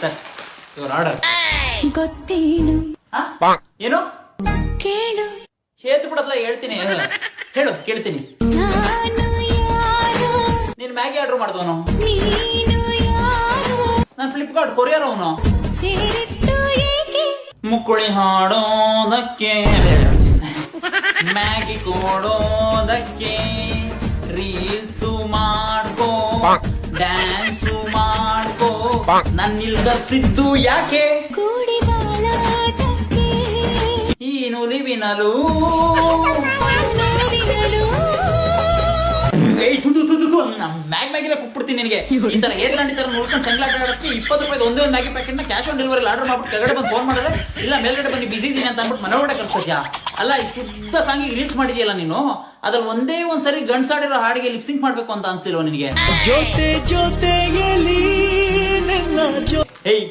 Sir your order. ಗೊತ್ತೇನು ಏನು ಕೇಳು ಹೇತು ಬಿಡಲ್ಲ, ಹೇಳ್ತೀನಿ ಹೇಳು ಕೇಳ್ತೀನಿ. ನಾನು ಯಾರು ನೀನ್ ಮ್ಯಾಗಿ ಆರ್ಡರ್ ಮಾಡಿದವನು, ನೀನು ಯಾರು ನಾನು ಫ್ಲಿಪ್ಕಾರ್ಟ್ ಕೊರಿಯರ್ ಅವನು. ಸೇರಿತ್ತು ಏಕೆ ಮುಕ್ಕುಳಿ ಹಾಡೋದಕ್ಕೆ, ಮ್ಯಾಗಿ ಕೊಡೋದಕ್ಕೆ, ರೀಲ್ಸು ಮಾಡ್ಕೋ, ಡ್ಯಾನ್ಸು ಮಾಡ್ಕೋ, ನನ್ನಿಲ್ ಕರ್ಸಿದ್ದು ಯಾಕೆ ಕೂಡಿ ಬಾಳೋದಕ್ಕೆ ಈ ನುಲಿವಿನಲು. ನೋವಿನಲು ಮ್ಯಾಗಿನ ಕುಕ್ಬಿಡ್ತೀನಿ ನಿನಗೆ. ಈ ತರ ಏರ್ಲಾಂಡಿ ತರ ನೋಡ್ಕೊಂಡು ಚಂಗ್ಲಾಟ ಆಡಕ್ಕೆ 20 ರೂಪಾಯಿ ಒಂದೇ ಒಂದು ಮ್ಯಾಗಿ ಪ್ಯಾಕೆಟ್ ನ ಕ್ಯಾಶ್ ಆನ್ ಡೆಲಿವರಿ ಆರ್ಡರ್ ಮಾಡ್ಬಿಟ್ಟು ಕೆಳಗಡೆ ಬಂದು ಫೋನ್ ಮಾಡಿದ್ರೆ ಇಲ್ಲ ಮೇಲ್ಗಡೆ ಬಂದು ಬಿಸಿ ಇದೀನಿ ಅಂತ ಅಂದ್ಬಿಟ್ಟು ಮನೆ ಒಳಗಡೆ ಕಳ್ಸ್ಕೊತ್ಯಾ. ಅಲ್ಲ ಇಷ್ಟು ಉದ್ದ ಸಾಂಗಿಗೆ ರೀಲ್ಸ್ ಮಾಡಿದ್ಯಲ್ಲ ನೀನು, ಅದ್ರಲ್ಲಿ ಒಂದೇ ಒಂದ್ ಸರಿ ಗಂಡ್ಸಾಡಿರೋ ಹಾಡಿಗೆ ಲಿಪ್ಸಿಂಗ್ ಮಾಡ್ಬೇಕು ಅಂತ ಅನ್ಸ್ತಿಲ್ವ ನಿನಗೆ? ಜೊತೆ ಜೊತೆಯಲ್ಲಿ ಹೇಯ್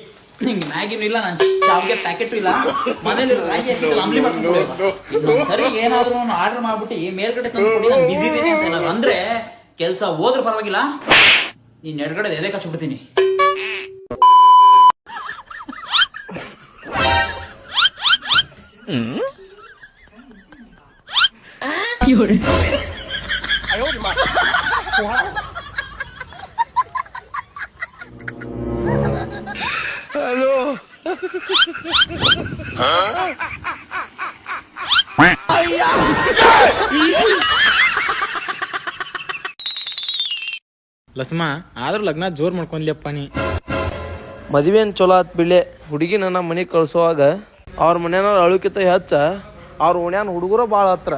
ನಿಂಗೆ ಮ್ಯಾಗಿನೂ ಇಲ್ಲ, ನಾನು ಶಾವ್ಗೆ ಪ್ಯಾಕೆಟ್ ಇಲ್ಲ, ಮನೇಲಿ ರಾಗಿ ಅಂಬ್ಲಿ ಮಾಡ್ಕೊಂಡು ಸರಿ ಏನಾದ್ರು ಆರ್ಡರ್ ಮಾಡ್ಬಿಟ್ಟು ಮೇಲ್ಗಡೆ ತಂದ್ಬಿಟ್ಟು ನಾನು ಬಿಸಿ ಇದೀನಿ ಅಂತ ಏನಾದ್ರು ಅಂದ್ರೆ ಕೆಲ್ಸ ಹೋದ್ರೆ ಪರವಾಗಿಲ್ಲ, ನೀನ್ ಎಡಗಡೆ ಎದೆ ಕಚ್ಬಿಡ್ತೀನಿ. ಲಸ್ಮ ಆದ್ರೂ ಲಗ್ನ ಜೋರ್ ಮಾಡ್ಕೊಂಡ್ಲಿಯಪ್ಪ ನೀ. ಮದುವೆನ್ ಚಲೋ ಆತ್ ಬಿಡ್ಲೆ. ಹುಡುಗಿನ ನಮ್ಮ ಮನೆಗೆ ಕಳ್ಸುವಾಗ ಅವ್ರ ಮನೆಯವ್ರ ಅಳುಕಿತ ಹೆಚ್ಚ ಅವ್ರ ಓಣ್ಯಾನ ಹುಡುಗರ ಭಾಳ ಹತ್ರ.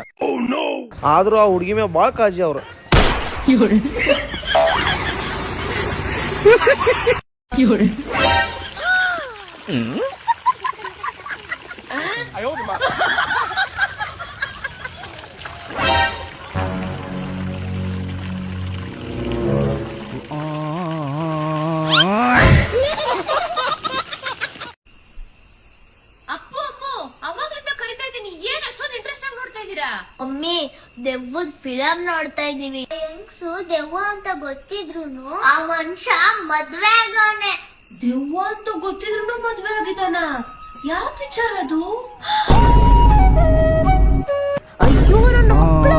ಆದ್ರೂ ಆ ಹುಡುಗಿ ಮೇಲೆ ಭಾಳ ಕಾಳಜಿ ಅವ್ರ. ಮಮ್ಮಿ ದೆವ್ವದ ಫಿಲಮ್ ನೋಡ್ತಾ ಇದೀವಿ. ಹೆಂಗ್ಸು ದೆವ್ವ ಅಂತ ಗೊತ್ತಿದ್ರು ಆ ಮನುಷ್ಯ ಮದ್ವೆ ಆಗವನೆ. ದೆವ್ವ ಅಂತ ಗೊತ್ತಿದ್ರು ಮದ್ವೆ ಆಗಿದಾನ? ಯಾವ ಪಿಕ್ಚರ್ ಅದು? ಅಯ್ಯೋ ನನ್ನ ಮಕ್ಕಳು.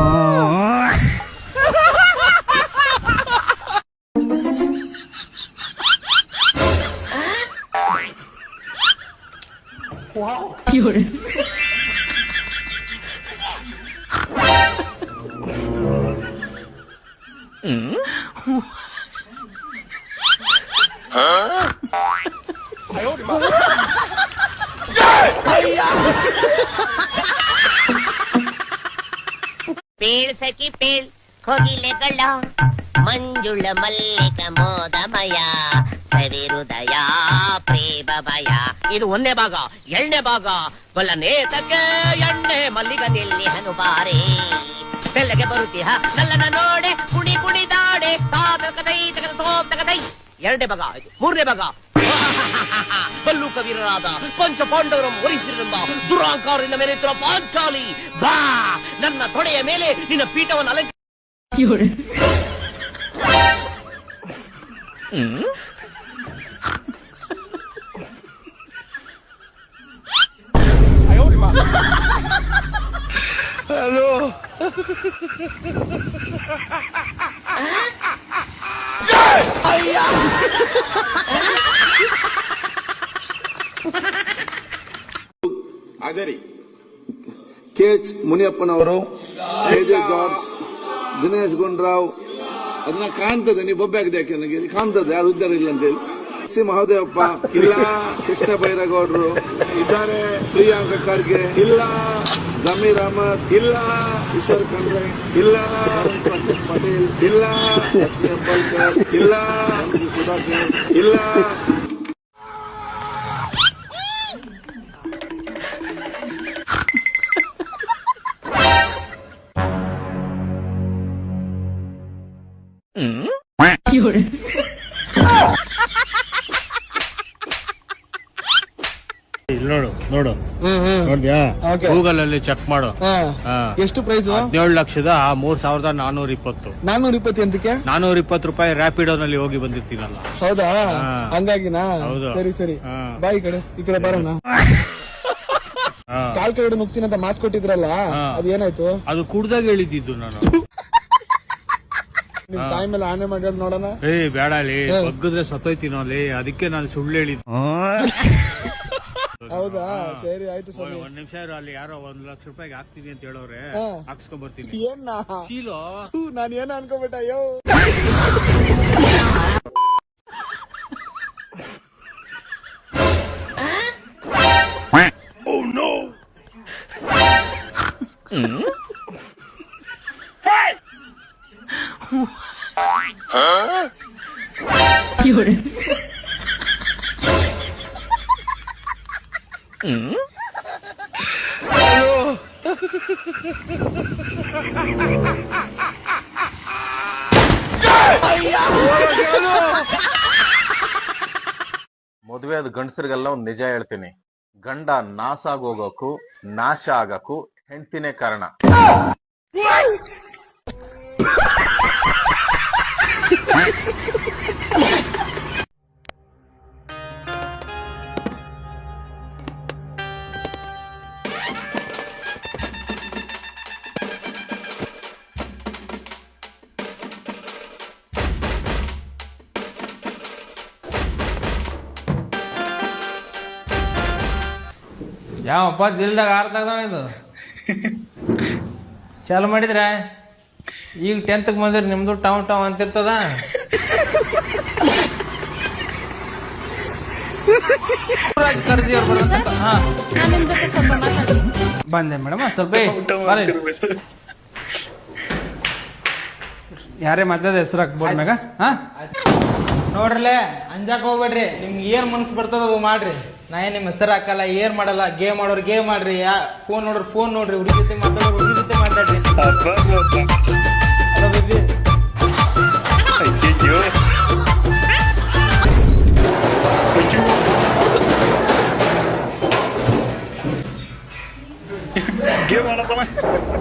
ಪೇಳ್ ಸಖಿ ಪೇಳ್ ಕೋಗಿಲೆಗಳ ಮಂಜುಳ ಮಲ್ಲಿಕ ಮೋದಮಯ ಸವಿರುದಯ ಪ್ರೇಮ ಭಯ. ಇದು ಒಂದೇ ಭಾಗ. ಎರಡನೇ ಭಾಗ ಕೊಲ್ಲನೇತಕ್ಕೆ ಎಣ್ಣೆ ಮಲ್ಲಿಗದಲ್ಲಿ ಹನುಬಾರೆ ಬೆಳಗ್ಗೆ ಬರುತ್ತೀಹ ನಲ್ಲನ ನೋಡೆ ಕುಣಿ ಕುಣಿದಾಡೆ ತಾತಕದೈ ತಗದ ತೋಪ್ ತಗದೈ. ಎರಡನೇ ಭಾಗ. ಮೂರನೇ ಭಾಗ ಬಲ್ಲು ಕವೀರರಾದ ಪಂಚ ಪಾಂಡವರಂ ವರಿಸಿರೆಂಬ ದುರಾಂಕಾರದಿಂದ ಮೆರೆಯುತ್ತಿರುವ ಪಾಂಚಾಲಿ ಬಾ ನನ್ನ ತೊಡೆಯ ಮೇಲೆ ನಿನ್ನ ಪೀಠವನ್ನು ಅಲಂಕಾರ. ಹಲೋ ಹಾಜರಿ ಕೆ.ಎಚ್. ಮುನಿಯಪ್ಪನವರು, ಎ.ಜೆ. ಜಾರ್ಜ್, ದಿನೇಶ್ ಗುಂಡ್ರಾವ್. ಅದನ್ನ ಕಾಣ್ತದೆ, ನೀವು ಬೊಬ್ಬೆ ಆಗಿದೆ ಯಾಕೆ ನನಗೆ ಕಾಣ್ತದೆ, ಯಾರು ಇದ್ದಾರೆ ಇಲ್ಲ ಅಂತೇಳಿ. ಸಿ ಮಹದೇವಪ್ಪ ಇಲ್ಲ, ಕೃಷ್ಣ ಬೈರೇಗೌಡರು ಇದ್ದಾರೆ, ಪ್ರಿಯಾಂಕ ಖರ್ಗೆ ಇಲ್ಲ, ಜಮೀರ್ ಅಹಮದ್ ಇಲ್ಲ, ಈಶ್ವರ್ ಖಂಡ್ರೆ ಇಲ್ಲ, ಪಟೇಲ್ ಇಲ್ಲ, ಎಚ್.ಡಿ. ಅಂಬೇಡ್ಕರ್ ಇಲ್ಲ, ಸುಧಾಕರ್ ಇಲ್ಲ. ಇಲ್ಲಿ ನೋಡು ನೋಡು ನೋಡ್ದ್ಯಾ ಗೂಗಲ್ ಅಲ್ಲಿ ಚೆಕ್ ಮಾಡು ಎಷ್ಟು ಪ್ರೈಸ್? 17,03,420. 420 ಎಂತಕ್ಕೆ? 420 ರೂಪಾಯಿ ರ್ಯಾಪಿಡೋನಲ್ಲಿ ಹೋಗಿ ಬಂದಿರ್ತೀನಲ್ಲ. ಹೌದಾ? ಹಂಗಾಗಿನಾ? ಹೌದು. ಸರಿ ಬಾ ಈ ಕಡೆ ಬರೋಣ. ಕಾಲ್ ಕಡೆ ನುಗ್ತೀನಿ ಅಂತ ಮಾತು ಕೊಟ್ಟಿದ್ರಲ್ಲ, ಅದೇನಾಯ್ತು? ಅದು ಕುಡ್ದಾಗ ಹೇಳಿದ್ದು ನಾನು. ನಿಮ್ ತಾಯಿ ಮೇಲೆ ಆನೆ ಮಾಡಿ ನೋಡೋಣ. ಬೇಡ ಅಲ್ಲಿ ಬಗ್ಗದ್ರೆ ಸತ್ತೋಯ್ತೀನೋ ಅಲ್ಲಿ, ಅದಕ್ಕೆ ನಾನು ಸುಳ್ಳು ಹೇಳಿದ್ದು. ಹೌದಾ? ಸರಿ ಆಯ್ತು ಸ್ವಾಮಿ. 1 ನಿಮಿಷ ಅಲ್ಲಿ ಯಾರೋ 1 ಲಕ್ಷ ರೂಪಾಯಿಗೆ ಹಾಕ್ತೀನಿ ಅಂತ ಹೇಳೋರೆ, ಹಾಕ್ಸ್ಕೊಂಡ್ ಬರ್ತೀನಿ. ಏನ್ ಶೀಲೋ ನಾನು ಏನ್ ಅನ್ಕೋಬಿಟ್ಟ? ಅಯ್ಯೋ ಮದುವೆ ಆದ ಗಂಡಸರಿಗೆಲ್ಲ ಒಂದ್ ನಿಜ ಹೇಳ್ತೀನಿ, ಗಂಡ ನಾಶ ಆಗೋಗಕ್ಕೂ ನಾಶ ಆಗಕ್ಕೂ ಹೆಂಡ್ತಿನೇ ಕಾರಣ. ಯಾವಪ್ಪ ದಿಲ್ದಾಗ ಆರ್ತಾಗ್ದಾವ ಇದು ಚಾಲು ಮಾಡಿದ್ರೆ ಈಗ 10th ಬಂದಿರಿ, ನಿಮ್ದು ಟೌನ್ ಅಂತಿರ್ತದ. ಬಂದೆ ಮೇಡಮ್, ಸ್ವಲ್ಪ ಯಾರೇ ಮಾತಾಡ ಹೆಸರು ಹಾಕ್ಬೋದು ಮ್ಯಾಗ. ನೋಡ್ರಲ್ಲೇ ಅಂಜಾಕ್ ಹೋಗ್ಬೇಡ್ರಿ, ನಿಮ್ಗೆ ಏನ್ ಮನ್ಸು ಬರ್ತದ ಅದು ಮಾಡ್ರಿ. ನಾ ಏನ್ ನಿಮ್ ಹೆಸರು ಹಾಕಲ್ಲ, ಏನ್ ಮಾಡಲ್ಲ. ಗೇಮ್ ಮಾಡೋರು ಗೇಮ್ ಮಾಡ್ರಿ, ಫೋನ್ ನೋಡ್ರಿ ಫೋನ್ ನೋಡ್ರಿ, ಹುಡುಗಿ ಜೊತೆ ಮಾತಾಡೋರು ಹುಡುಗಿ ಜೊತೆ ಮಾತಾಡ್ರಿ. Hello baby.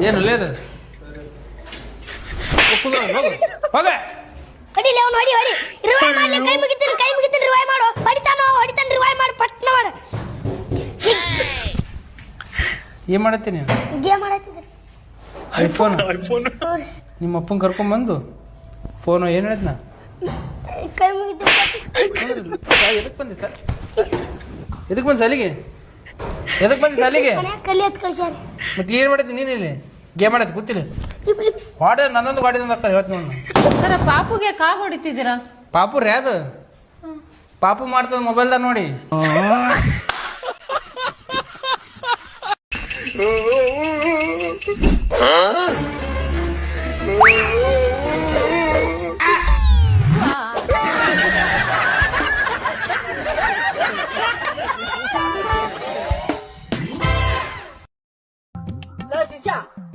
ಏನು ಲೇದು ಹೋಗ ಹೊಡಿಲಿ ಅವ್ನು, ಹೊಡಿ ರಿವೈವ್ ಮಾಡಿ, ಕೈ ಮುಗಿತೀನಿ ರಿವೈವ್ ಮಾಡು. ಹೊಡಿತಾನ ರಿವೈವ್ ಮಾಡಿ, ಪಟ್ನ ಮಾಡು. ಏನ್ ಮಾಡತ್ತೀನಿ? ಗೇಮ್ ಆಡತ್ತಿದ್ದೆ. ಐಫೋನ್ ನಿಮ್ಮ ಅಪ್ಪನ ಕರ್ಕೊಂಬಂದು ಫೋನು ಏನು ಹೇಳಿದ್ನ? ಕೈ ಮುಗಿತೀನಿ. ಎದಕ್ ಬಂದಿ ಸರ್? ಎದಕ್ ಬಂದಿ ಸಾಲಿಗೆ? ಎದಕ್ ಬಂದಿ ಸಾಲಿಗೆ? ಕಲಿ ಹತ್ ಕಳ್ಸ್ಯಾರ. ಮತ್ತೆ ಏನ್ ಮಾಡತ್ತಿ ನೀನು ಇಲ್ಲಿ? ಗೇಮ್ ಮಾಡತ್ತಿ ಕೂತಿಲ್ಲ? ವಾಡ ನನ್ನೊಂದು ಗಾಡಿದೊಂದು ಆಗ್ತದೆ ಹೇಳ್ತೀನಿ ನಾನು. ಪಾಪುಗೆ ಕಾಗ್ ಹೊಡಿತಿದ್ದೀರಾ? ಪಾಪು ರೇ ಅದು ಪಾಪು ಮಾಡ್ತದ ಮೊಬೈಲ್ದಾಗ ನೋಡಿ. ಶಿಷ್ಯ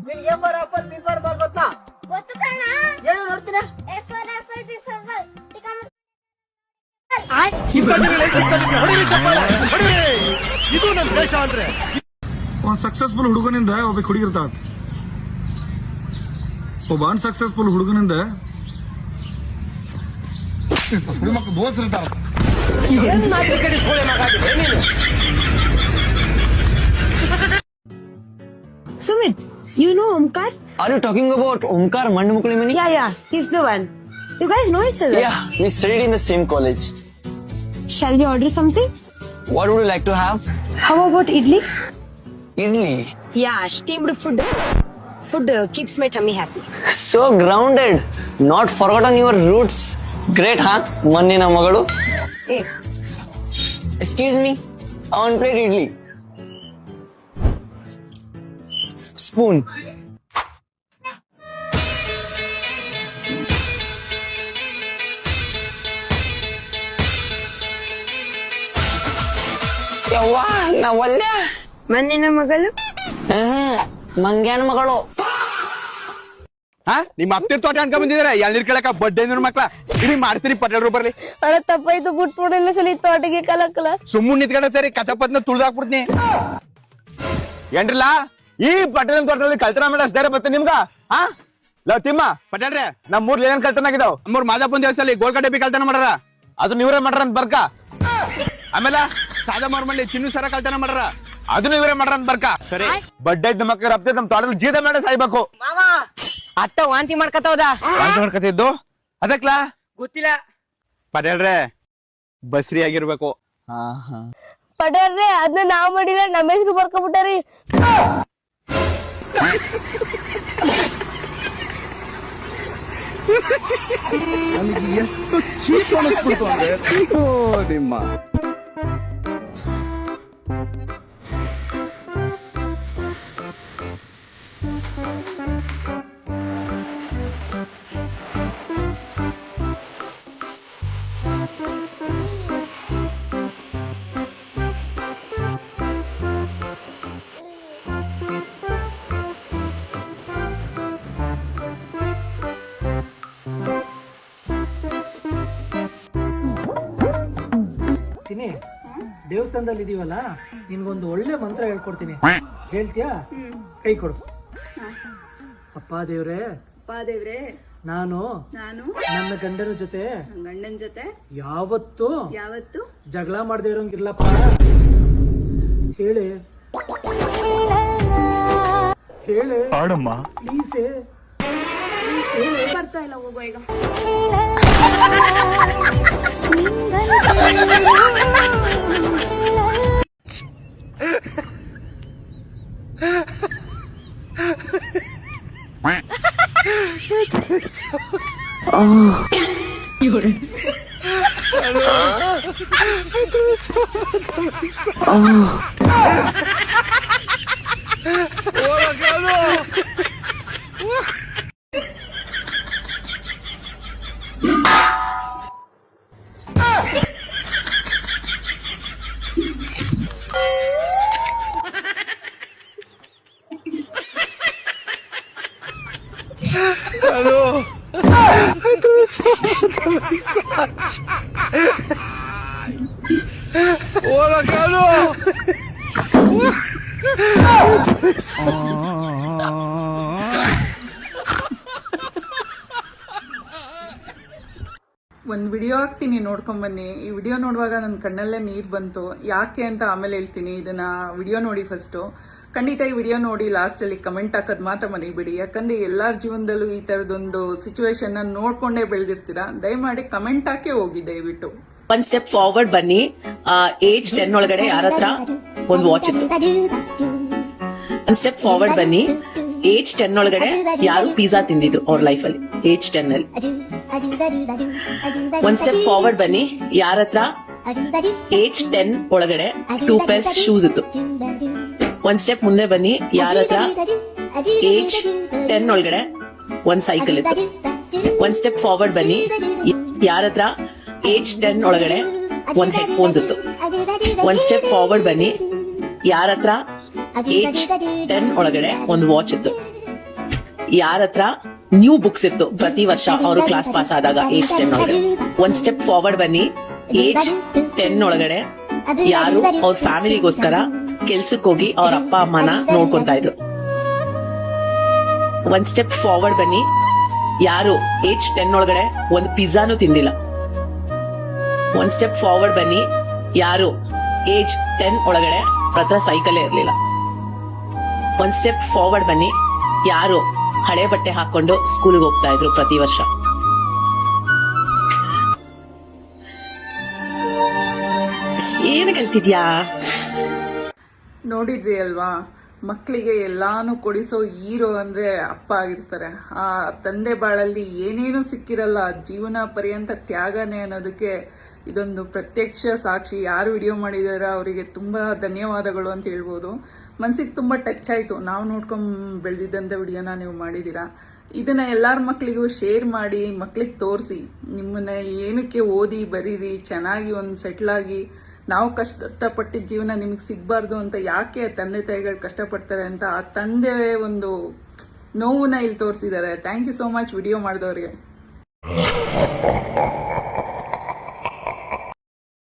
ನಿನ್ಗೆ ಆಪಲ್ ಬಿಫರ್ ಬಾಲ್ ಗೊತ್ತಾ? ಗೊತ್ತು ಕಣ. ಹೇಳು ನೋಡ್ತೀರಾ? ಇದು ನಮ್ ದೇಶ ಅಂದ್ರೆ. ಒಂದ್ ಸಕ್ಸಸ್ಫುಲ್ ಹುಡುಗನಿಂದ ಒಬ್ಬ ಹುಡುಗಿರ್ತಾವ. ಒಬ್ಬ unsuccessful ಹುಡುಗನಿಂದ ಹುಡುಗಮಕ್ಳು ದೋಸ್ತಿರ್ತಾವ. Sumit, you know Omkar? Are you talking about Omkar Mandamuklimani? Yeah, he's the one. You guys know each other? Yeah, we studied in the same college. Shall we order something? What would you like to have? How about idli? Idli. Yeah, steamed food. Food keeps my tummy happy. So grounded. Not forgotten your roots. Great, huh? Mannina Magalu. Hey. Excuse me. I want plate idli. Spoon. ಯವ್ವ ನಾ ಒಲ್ಲೆ ಮಣ್ಣಿನ ಮಗಳು. ಮಂಗ್ಯಾನ ಮಗಳು. ನಿಮ್ಮ ಅಪ್ತಿರ್ ತೋಟ ಅನ್ಕೊಂಡ್ ಬಂದಿದಾರೆ ಎಳ್ನೀರ್ ಕೇಳಕ ಬಡ್ಡೆ ಮಕ್ಳ ಇಡಿ ಮಾಡ್ತೀರಿ ಪಟೇಲ್ರು ಬರ್ಲಿ ಅಣ್ಣ ತಪ್ಪಾಯ್ತು ಬಿಟ್ಬಿಡು ಇನ್ನೊಂದ್ಸಲಿ ತೋಟಗೆ ಕಲಕಲ ಸುಮ್ಮನೆ ನಿಂತ್ಕೊಂಡ ಸರಿ ಕಥಪತ್ನ ತುಳ್ದಾಕ್ಬಿಡ್ತೀನಿ ಏನ್ರಲ್ಲ ಈ ಪಟೇಲ್ ತೋಟದಲ್ಲಿ ಕಳ್ತನ ಮಾಡ ಅಷ್ಟಾರೆ ಬರ್ತದೆ ನಿಮ್ಗ ಲವ್ ತಿಮ್ಮ ಪಟೇಲ್ರೆ ನಮ್ಮೂರ್ ಏನೇನ್ ಕಳ್ತನ ಆಗಿದಾವ್ ನಮ್ಮೂರ್ ಮಾದಾಪುನ್ ದೇವಸ್ಥಾನ ಗೋಲ್ಕ ಡಬ್ಬಿ ಕಳ್ತನ ಮಾಡ್ಯಾರ ಅದು ನೀವ್ರೇ ಮಾಡ್ರ ಅಂತ ಬರ್ಕ ಆಮೇಲೆ ಸಾದಾ ಮಾರ್ಮಲ್ಲಿ ಚಿನ್ನು ಸರ ಕಳ್ತನ ಮಾಡ್ಯಾರ ಅದನ್ನ ಇವರೇ ಮಾಡ್ರ ಅಂತ ಬರ್ಕ ಸರಿ ಬಡ್ಡೆ ಇದ್ದ ಮಕ್ಕಳ ಹಪ್ತೆ ನಮ್ ತೋಟದಲ್ಲಿ ಜೀದ ಮಾಡ ಸಾಯ್ಬೇಕು ಅತ್ತ ವಾಂತಿ ಮಾಡ್ಕತ್ತವ್ದ ವಾಂತಿ ಮಾಡ್ಕತಿದ್ದು ಅದಕ್ಲಾ ಗೊತ್ತಿಲ್ಲ ಪಟೇಲ್ರೆ ಬಸ್ರಿ ಆಗಿರ್ಬೇಕು ಪಡರ್ರೆ ಅದನ್ನ ನಾವ್ ಮಾಡಿಲ್ಲ ನಮ್ಮ ಹೆಸರು ಬರ್ಕೊಬಿಟ್ಟಾರಿ ನನಗೆ ಎಷ್ಟು ಚೀಪ್ ಅನಿಸ್ಬಿಡ್ತು ಅಂದ್ರೆ ನಿಮ್ಮ ದೇವಸ್ಥಾನದಲ್ಲಿ ಇದೀವಲ್ಲ ನಿನ್ಗೊಂದು ಒಳ್ಳೆ ಮಂತ್ರ ಹೇಳ್ಕೊಡ್ತೀನಿ ಹೇಳ್ತೀಯಾ ಕೈ ಕೊಡು ಅಪ್ಪ ದೇವ್ರೆ ನಾನು ನನ್ನ ಗಂಡನ ಜೊತೆ ಯಾವತ್ತು ಜಗಳ ಮಾಡದೇ ಇರೋಂಗಿರ್ಲಪ್ಪ ಹೇಳಿ ಪ್ಲೀಸ್ ಬರ್ತಾ ಇಲ್ಲ ಹೋಗೋ ಈಗ ಒಂದು ವಿಡಿಯೋ ಹಾಕ್ತೀನಿ ನೋಡ್ಕೊಂಡ್ ಬನ್ನಿ. ಈ ವಿಡಿಯೋ ನೋಡುವಾಗ ನನ್ನ ಕಣ್ಣಲ್ಲೇ ನೀರು ಬಂತು. ಯಾಕೆ ಅಂತ ಆಮೇಲೆ ಹೇಳ್ತೀನಿ. ಇದನ್ನ ವಿಡಿಯೋ ನೋಡಿ ಫಸ್ಟು. ಖಂಡಿತ ಈ ವಿಡಿಯೋ ನೋಡಿ ಲಾಸ್ಟಲ್ಲಿ ಕಮೆಂಟ್ ಹಾಕೋದು ಮಾತ್ರ ಮರಿಬೇಡಿ. ಯಾಕಂದ್ರೆ ಎಲ್ಲರ ಜೀವನದಲ್ಲೂ ಈ ಥರದೊಂದು ಸಿಚುವೇಶನ್ ನೋಡ್ಕೊಂಡೇ ಬೆಳೆದಿರ್ತೀರಾ. ದಯಮಾಡಿ ಕಮೆಂಟ್ ಹಾಕಿ ಹೋಗಿ ದಯವಿಟ್ಟು. ಒಂದ್ ಸ್ಟೆಪ್ ಫಾರ್ವರ್ಡ್ ಬನ್ನಿ. ಏಜ್ 10 ಒಳಗಡೆ ಯಾರ ಹತ್ರ ಒಂದು ವಾಚ್ ಇತ್ತು. ಒಂದ್ ಸ್ಟೆಪ್ ಫಾರ್ವರ್ಡ್ ಬನ್ನಿ. ಏಜ್ 10 ಒಳಗಡೆ ಯಾರು ಪಿಜ್ಜಾ ತಿಂದಿದ್ದು ಅವ್ರ ಲೈಫ್ ಅಲ್ಲಿ ಏಜ್ 10 ಅಲ್ಲಿ. ಒಂದ್ ಸ್ಟೆಪ್ ಫಾರ್ವರ್ಡ್ ಬನ್ನಿ. ಯಾರ ಹತ್ರ ಏಜ್ 10 ಒಳಗಡೆ 2 ಪೇರ್ಸ್ ಶೂಸ್ ಇತ್ತು. ಒಂದ್ ಸ್ಟೆಪ್ ಮುಂದೆ ಬನ್ನಿ. ಯಾರ ಹತ್ರ ಏಜ್ 10 ಒಳಗಡೆ ಒಂದ್ ಸೈಕಲ್ ಇತ್ತು. ಒಂದ್ ಸ್ಟೆಪ್ ಫಾರ್ವರ್ಡ್ ಬನ್ನಿ. ಯಾರ ಹತ್ರ ಏಜ್ 10 ಒಳಗಡೆ ಒಂದ್ ಹೆಡ್ಫೋನ್ಸ್ ಇತ್ತು. ಒಂದ್ ಸ್ಟೆಪ್ ಫಾರ್ವರ್ಡ್ ಬನ್ನಿ. ಯಾರ ಹತ್ರ ಏಜ್ 10 ಒಳಗಡೆ ಒಂದ್ ವಾಚ್ ಇತ್ತು. ಯಾರ ಹತ್ರ ನ್ಯೂ ಬುಕ್ಸ್ ಇತ್ತು ಪ್ರತಿ ವರ್ಷ ಅವರು ಕ್ಲಾಸ್ ಪಾಸ್ ಆದಾಗ ಏಜ್ 10 ಒಳಗಡೆ. ಒಂದ್ ಸ್ಟೆಪ್ ಫಾರ್ವರ್ಡ್ ಬನ್ನಿ. ಏಜ್ 10 ಒಳಗಡೆ ಯಾರು ಅವ್ರ ಫ್ಯಾಮಿಲಿಗೋಸ್ಕರ ಕೆಲ್ಸಕ್ಕೆ ಹೋಗಿ ಅವ್ರ ಅಪ್ಪ ಅಮ್ಮನ ನೋಡ್ಕೊಂತಾ ಇದ್ರು. ಒಂದ್ ಸ್ಟೆಪ್ ಫಾರ್ವರ್ಡ್ ಬನ್ನಿ. ಯಾರು ಏಜ್ 10 ಒಳಗಡೆ ಒಂದ್ ಪಿಜ್ಜಾನು ತಿಂದಿಲ್ಲ. ಒಂದ್ ಸ್ಟೆಪ್ ಫಾರ್ವರ್ಡ್ ಬನ್ನಿ. ಯಾರು ಏಜ್ 10 ಒಳಗಡೆ ಹತ್ರ ಸೈಕಲೇ ಇರ್ಲಿಲ್ಲ. ಒಂದ್ ಸ್ಟೆಪ್ ಫಾರ್ವರ್ಡ್ ಬನ್ನಿ. ಯಾರು ಹಳೆ ಬಟ್ಟೆ ಹಾಕೊಂಡು ಸ್ಕೂಲ್ಗೆ ಹೋಗ್ತಾ ಇದ್ರು ಪ್ರತಿ ವರ್ಷ. ಏನ್ ಕಲ್ತಿದ್ಯಾ? ನೋಡಿದ್ರಿ ಅಲ್ವಾ, ಮಕ್ಕಳಿಗೆ ಎಲ್ಲಾನು ಕೊಡಿಸೋ ಹೀರೋ ಅಂದ್ರೆ ಅಪ್ಪ ಆಗಿರ್ತಾರೆ. ಆ ತಂದೆ ಬಾಳಲ್ಲಿ ಏನೇನು ಸಿಕ್ಕಿರಲ್ಲ, ಜೀವನ ಪರ್ಯಂತ ತ್ಯಾಗನೇ ಅನ್ನೋದಕ್ಕೆ ಇದೊಂದು ಪ್ರತ್ಯಕ್ಷ ಸಾಕ್ಷಿ. ಯಾರು ವಿಡಿಯೋ ಮಾಡಿದಾರೋ ಅವರಿಗೆ ತುಂಬಾ ಧನ್ಯವಾದಗಳು ಅಂತ ಹೇಳ್ಬೋದು. ಮನ್ಸಿಗೆ ತುಂಬಾ ಟಚ್ ಆಯ್ತು. ನಾವು ನೋಡ್ಕೊಂಡ್ ಬೆಳೆದಿದ್ದಂಥ ವಿಡಿಯೋನ ನೀವು ಮಾಡಿದೀರಾ. ಇದನ್ನ ಎಲ್ಲಾರ ಮಕ್ಕಳಿಗೂ ಶೇರ್ ಮಾಡಿ, ಮಕ್ಳಿಗೆ ತೋರಿಸಿ. ನಿಮ್ಮನ್ನ ಏನಕ್ಕೆ ಓದಿ ಬರೀರಿ, ಚೆನ್ನಾಗಿ ಒಂದು ಸೆಟ್ಲ್ ಆಗಿ, ನಾವು ಕಷ್ಟಪಟ್ಟಿದ್ದ ಜೀವನ ನಿಮಗೆ ಸಿಗಬಾರ್ದು ಅಂತ ಯಾಕೆ ತಂದೆ ತಾಯಿಗಳು ಕಷ್ಟಪಡ್ತಾರೆ ಅಂತ ಆ ತಂದೆ ಒಂದು ನೋವನ್ನ ಇಲ್ಲಿ ತೋರಿಸಿದ್ದಾರೆ. Thank you so much video ಮಾಡಿದವ್ರಿಗೆ.